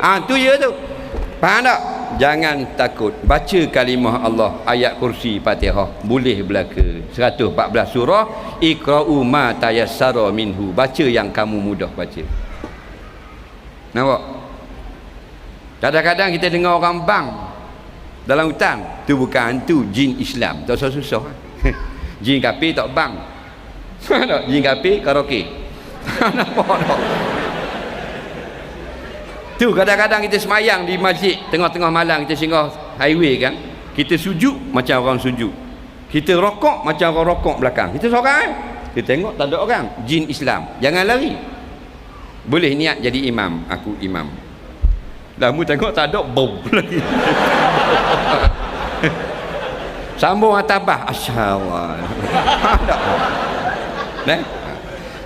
Tu ya tu. Faham tak? Jangan takut. Baca kalimah Allah, ayat kursi Fatihah. Boleh belaka 114 surah. Iqra'u ma tayassara minhu. Baca yang kamu mudah baca. Nampak? Kadang-kadang kita dengar orang bang dalam hutan, tu bukan hantu, jin Islam. Tak susah-susah. Jin kafir tak bang. Jin kafir karaoke. Nampak tak? Tu kadang-kadang kita semayang di masjid tengah-tengah malam, kita singgah highway kan, kita sujud macam orang sujud, kita rokok macam orang rokok belakang, kita seorang kita tengok tak ada orang, jin Islam. Jangan lari. Boleh niat jadi imam, aku imam. Dah mu tengok tak ada, bau lagi. Sambung atabah, asyaallah. Nah,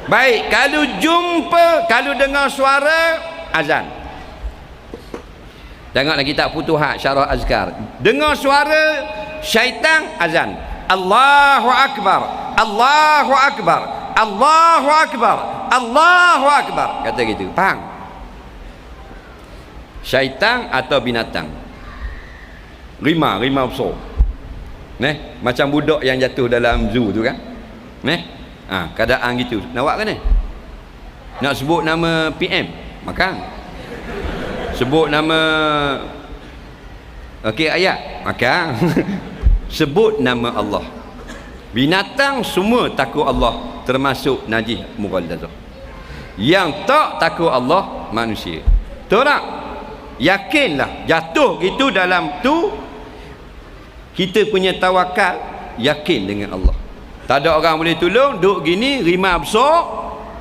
baik, kalau jumpa, kalau dengar suara azan, tengoklah kitab Futuhat Syarah Azkar, dengar suara syaitan azan, Allahu Akbar, Allahu Akbar, Allahu Akbar, Allahu Akbar, kata gitu. Faham? Syaitan atau binatang, rimau besar, macam budak yang jatuh dalam zoo tu kan, keadaan gitu. Nak buat kan ni? Nak sebut nama PM makan, sebut nama ayat makan. Sebut nama Allah. Binatang semua takut Allah, termasuk najis mughalladhah. Yang tak takut Allah manusia. Betul tak? Yakinlah jatuh itu dalam tu, kita punya tawakal, yakin dengan Allah. Tak ada orang boleh tolong, duk gini rimau besar.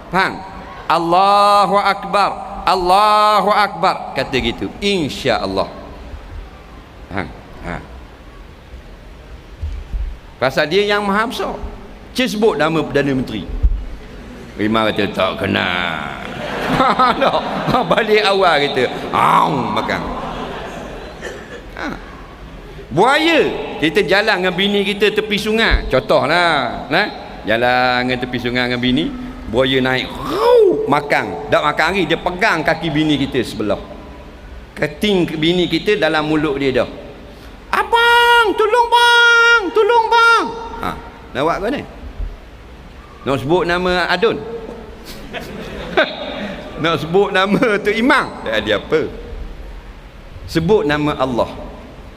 Faham? Allahu Akbar, Allahu Akbar, kata gitu, insya-Allah. Pasal dia yang maha besar. Sebut nama Perdana Menteri, rimau kata tak kenal. Balik awal kita makan. Buaya, kita jalan dengan bini kita tepi sungai, contohlah, jalan dengan tepi sungai dengan bini, buaya naik, makan. Tak makan hari, dia pegang kaki bini kita sebelah, keting bini kita dalam mulut dia dah. Abang, tolong bang, tolong bang. Nak buat apa ni? Nak sebut nama Adun? Nak sebut nama tu Imam? Tak ada apa. Sebut nama Allah.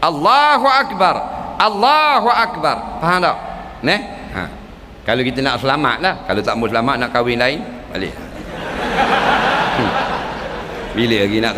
Allahu Akbar, Allahu Akbar. Faham tak? Kalau kita nak selamat lah. Kalau tak mau selamat, nak kahwin lain, balik. Bila lagi nak